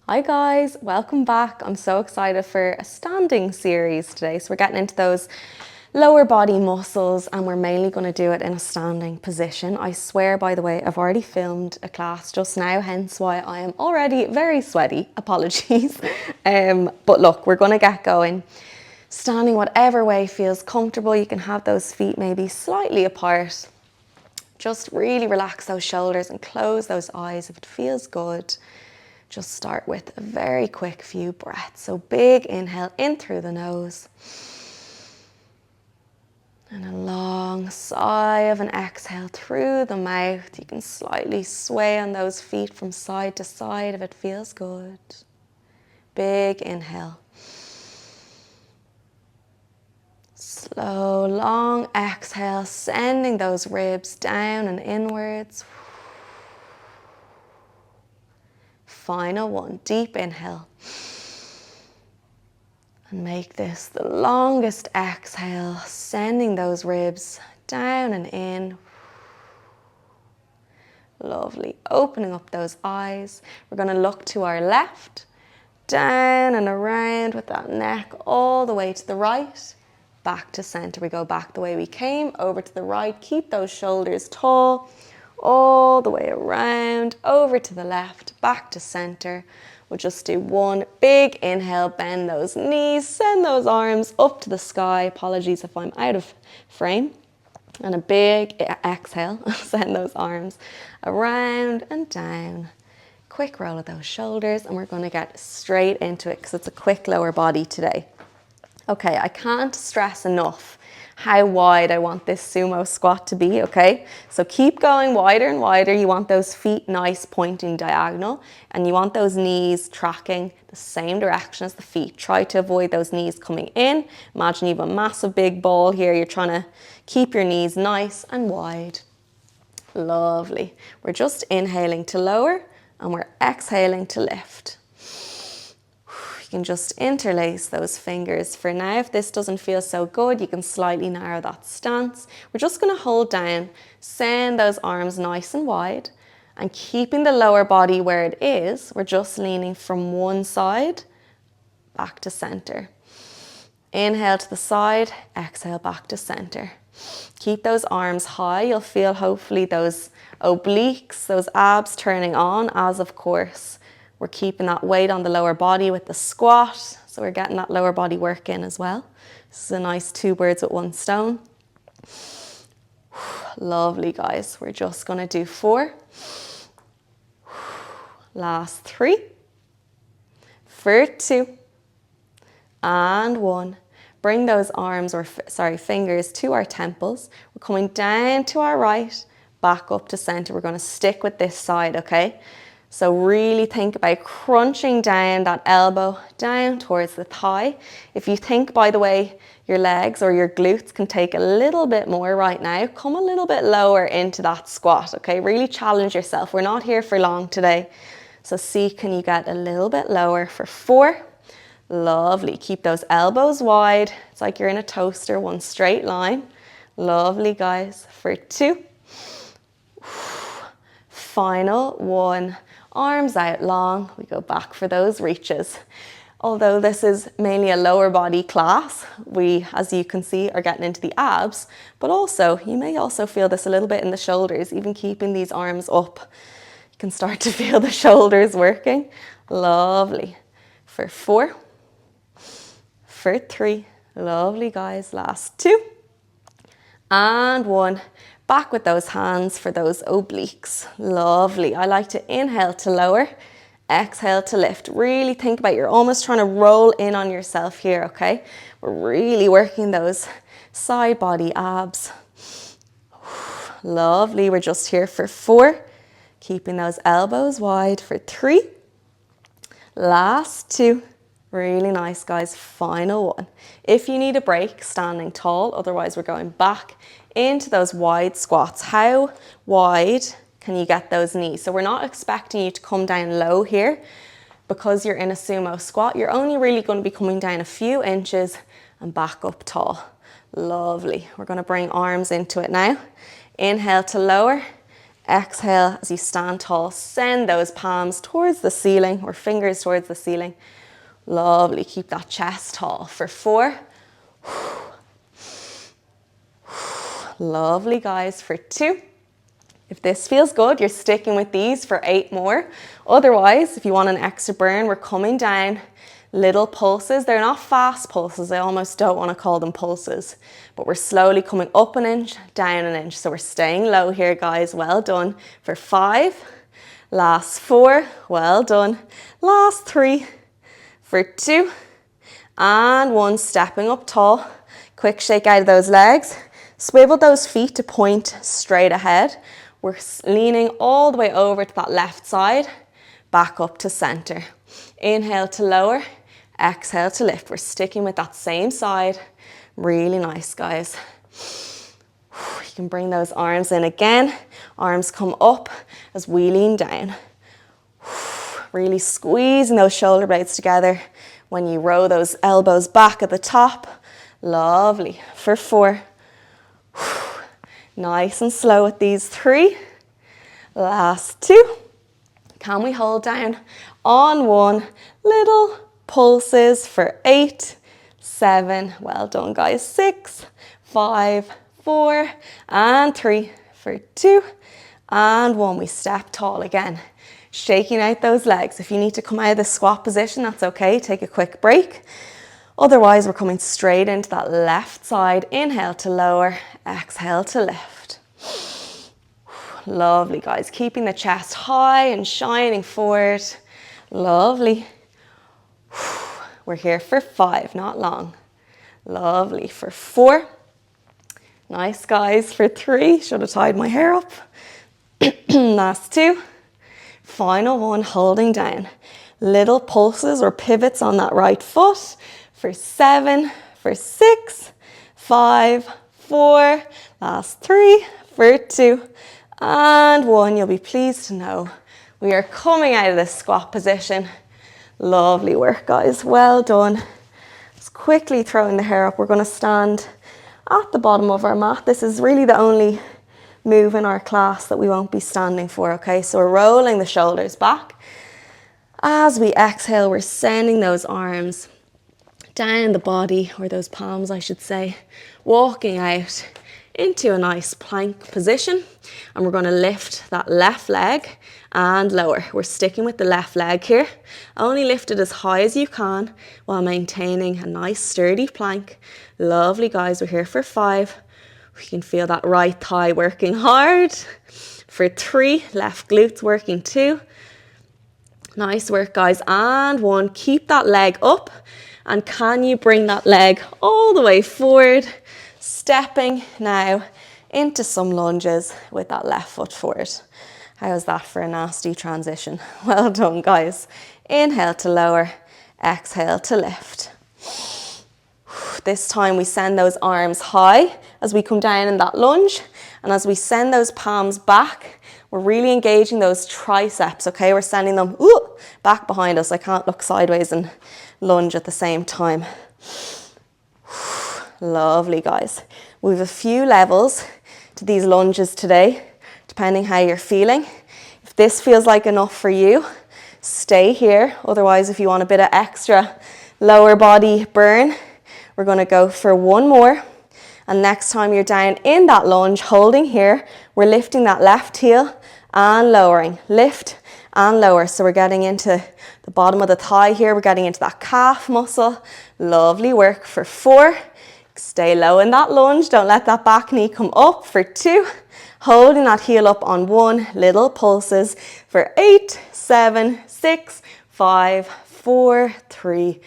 Hi guys, welcome back. I'm so excited for a standing series today. So we're getting into those lower body muscles and we're mainly going to do it in a standing position. I swear, by the way, I've already filmed a class just now, hence why I am already very sweaty. Apologies. But look, we're going to get going. Standing whatever way feels comfortable. You can have those feet maybe slightly apart. Just really relax those shoulders and close those eyes if it feels good. Just start with a very quick few breaths. So big inhale in through the nose. And a long sigh of an exhale through the mouth. You can slightly sway on those feet from side to side if it feels good. Big inhale. Slow, long exhale, sending those ribs down and inwards. Final one, deep inhale. And make this the longest exhale, sending those ribs down and in. Lovely. Opening up those eyes. We're going to look to our left, down and around with that neck all the way to the right. Back to center. We go back the way we came, over to the right. Keep those shoulders tall. All the way around, over to the left, back to center. We'll just do one big inhale, bend those knees, send those arms up to the sky. Apologies if I'm out of frame. And a big exhale, send those arms around and down. Quick roll of those shoulders, and we're going to get straight into it because it's a quick lower body today. Okay, I can't stress enough how wide I want this sumo squat to be, okay? So keep going wider and wider. You want those feet nice pointing diagonal and you want those knees tracking the same direction as the feet. Try to avoid those knees coming in. Imagine you have a massive big ball here. You're trying to keep your knees nice and wide. Lovely. We're just inhaling to lower and we're exhaling to lift. You can just interlace those fingers for now. If this doesn't feel so good, you can slightly narrow that stance. We're just going to hold down, send those arms nice and wide, and keeping the lower body where it is, we're just leaning from one side back to center. Inhale to the side, exhale back to center. Keep those arms high. You'll feel hopefully those obliques, those abs turning on as, of course, we're keeping that weight on the lower body with the squat. So we're getting that lower body work in as well. This is a nice 2 birds with 1 stone. Lovely, guys. We're just going to do 4. Last 3. For 2. And 1. Bring those arms, fingers to our temples. We're coming down to our right, back up to center. We're going to stick with this side, okay? So really think about crunching down that elbow down towards the thigh. If you think, by the way, your legs or your glutes can take a little bit more right now, come a little bit lower into that squat, okay? Really challenge yourself. We're not here for long today. So see, can you get a little bit lower for 4? Lovely. Keep those elbows wide. It's like you're in a toaster, one straight line. Lovely, guys. For 2. Final 1. Arms out long, we go back for those reaches. Although this is mainly a lower body class, we, as you can see, are getting into the abs, but also, you may also feel this a little bit in the shoulders, even keeping these arms up. You can start to feel the shoulders working. Lovely. For 4. For 3. Lovely, guys. Last 2. And 1. Back with those hands for those obliques. Lovely. I like to inhale to lower, exhale to lift. Really think about, you're almost trying to roll in on yourself here, okay? We're really working those side body abs. Lovely. We're just here for 4. Keeping those elbows wide for 3. Last 2. Really nice, guys. Final 1. If you need a break, standing tall. Otherwise, we're going back into those wide squats. How wide can you get those knees? So we're not expecting you to come down low here because you're in a sumo squat. You're only really going to be coming down a few inches and back up tall. Lovely. We're going to bring arms into it now. Inhale to lower, Exhale as you stand tall. Send those palms towards the ceiling or fingers towards the ceiling. Lovely. Keep that chest tall for 4. Lovely, guys, for 2. If this feels good, you're sticking with these for 8 more. Otherwise, if you want an extra burn, we're coming down. Little pulses. They're not fast pulses. I almost don't want to call them pulses. But we're slowly coming up an inch, down an inch. So we're staying low here, guys. Well done. For 5. Last 4. Well done. Last 3. For 2. And 1. Stepping up tall. Quick shake out of those legs. Swivel those feet to point straight ahead. We're leaning all the way over to that left side. Back up to center. Inhale to lower. Exhale to lift. We're sticking with that same side. Really nice, guys. You can bring those arms in again. Arms come up as we lean down. Really squeezing those shoulder blades together when you row those elbows back at the top. Lovely. For 4. Nice and slow with these 3. Last 2. Can we hold down on 1? Little pulses for 8, 7. Well done, guys. 6, 5, 4, and 3 for 2, and 1. We step tall again. Shaking out those legs. If you need to come out of the squat position, that's okay. Take a quick break. Otherwise, we're coming straight into that left side. Inhale to lower. Exhale to lift. Lovely, guys. Keeping the chest high and shining forward. Lovely. We're here for 5, not long. Lovely. For 4. Nice, guys. For 3. Should have tied my hair up. Last 2. Final 1, holding down. Little pulses or pivots on that right foot. For 7. For 6. 5. 4. Last 3. For 2. And 1. You'll be pleased to know we are coming out of this squat position. Lovely work, guys. Well done. Just quickly throwing the hair up. We're going to stand at the bottom of our mat. This is really the only move in our class that we won't be standing for, okay? So we're rolling the shoulders back. As we exhale, we're sending those arms down the body, or those palms, I should say, walking out into a nice plank position. And we're going to lift that left leg and lower. We're sticking with the left leg here. Only lift it as high as you can while maintaining a nice sturdy plank. Lovely, guys. We're here for 5. We can feel that right thigh working hard. For 3, left glutes working 2. Nice work, guys. And 1, keep that leg up. And can you bring that leg all the way forward? Stepping now into some lunges with that left foot forward. How's that for a nasty transition? Well done, guys. Inhale to lower, exhale to lift. This time we send those arms high as we come down in that lunge. And as we send those palms back, we're really engaging those triceps, okay? We're sending them back behind us. I can't look sideways and lunge at the same time. Lovely, guys. We have a few levels to these lunges today, depending how you're feeling. If this feels like enough for you, stay here. Otherwise, if you want a bit of extra lower body burn, we're going to go for 1 more. And next time you're down in that lunge, holding here, we're lifting that left heel and lowering. Lift and lower. So we're getting into the bottom of the thigh here. We're getting into that calf muscle. Lovely work. For 4. Stay low in that lunge. Don't let that back knee come up. For 2. Holding that heel up on 1. Little pulses. For 8, 7, 6, 5, 4, 3,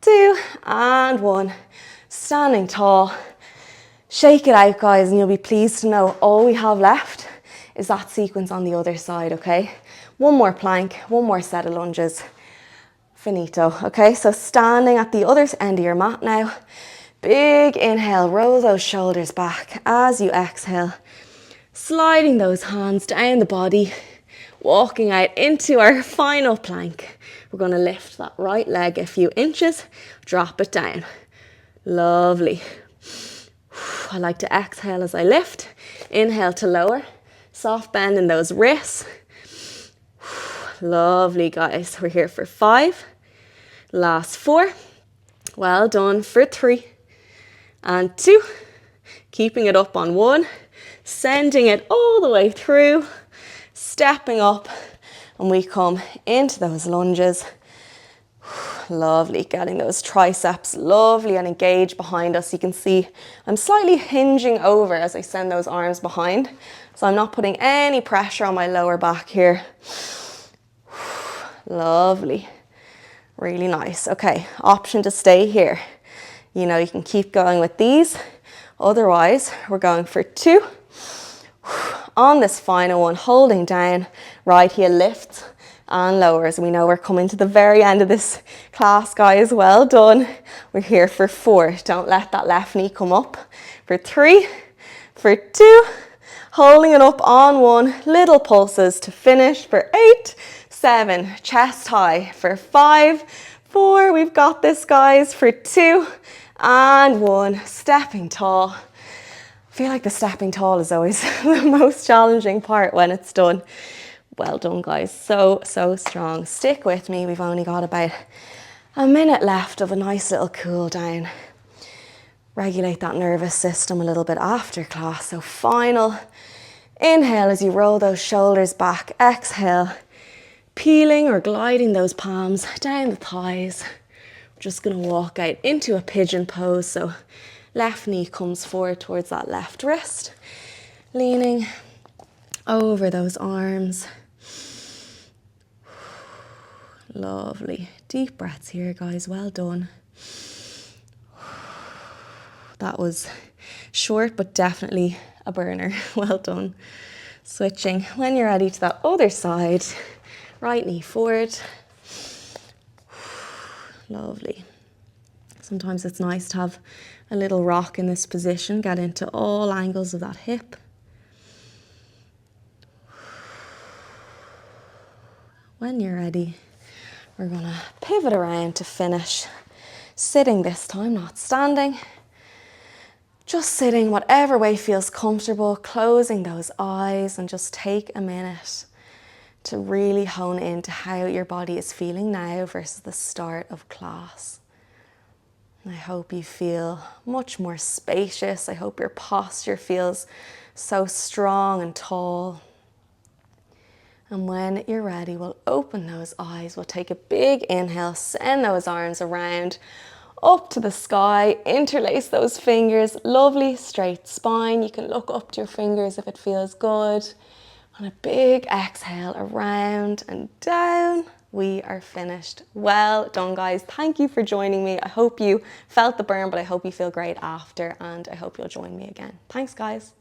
2, and 1. Standing tall. Shake it out, guys, and you'll be pleased to know all we have left is that sequence on the other side, okay? 1 more plank, 1 more set of lunges. Finito, okay? So standing at the other end of your mat now. Big inhale, roll those shoulders back as you exhale. Sliding those hands down the body, walking out into our final plank. We're going to lift that right leg a few inches, drop it down. Lovely. I like to exhale as I lift. Inhale to lower. Soft bend in those wrists. Lovely, guys. We're here for 5. Last 4. Well done for 3 and 2. Keeping it up on 1. Sending it all the way through. Stepping up. And we come into those lunges. Lovely, getting those triceps lovely and engaged behind us. You can see I'm slightly hinging over as I send those arms behind. So I'm not putting any pressure on my lower back here. Lovely, really nice. Okay, option to stay here. You know, you can keep going with these. Otherwise, we're going for 2. On this final one, holding down, right heel lifts and lowers. We know we're coming to the very end of this class, guys. Well done. We're here for 4. Don't let that left knee come up. For 3, for 2, holding it up on 1. Little pulses to finish. For 8, 7, chest high. For 5, 4, we've got this, guys. For 2 and 1, stepping tall. I feel like the stepping tall is always the most challenging part when it's done. Well done, guys. So strong. Stick with me. We've only got about a minute left of a nice little cool down. Regulate that nervous system a little bit after class. So final inhale as you roll those shoulders back. Exhale, peeling or gliding those palms down the thighs. We're just going to walk out into a pigeon pose. So left knee comes forward towards that left wrist. Leaning over those arms. Lovely. Deep breaths here, guys. Well done. That was short, but definitely a burner. Well done. Switching when you're ready to that other side. Right knee forward. Lovely. Sometimes it's nice to have a little rock in this position. Get into all angles of that hip. When you're ready, we're going to pivot around to finish. Sitting this time, not standing. Just sitting whatever way feels comfortable, closing those eyes, and just take a minute to really hone into how your body is feeling now versus the start of class. I hope you feel much more spacious. I hope your posture feels so strong and tall. And when you're ready, we'll open those eyes. We'll take a big inhale, send those arms around, up to the sky, interlace those fingers. Lovely straight spine. You can look up to your fingers if it feels good. And a big exhale around and down. We are finished. Well done, guys. Thank you for joining me. I hope you felt the burn, but I hope you feel great after, and I hope you'll join me again. Thanks, guys.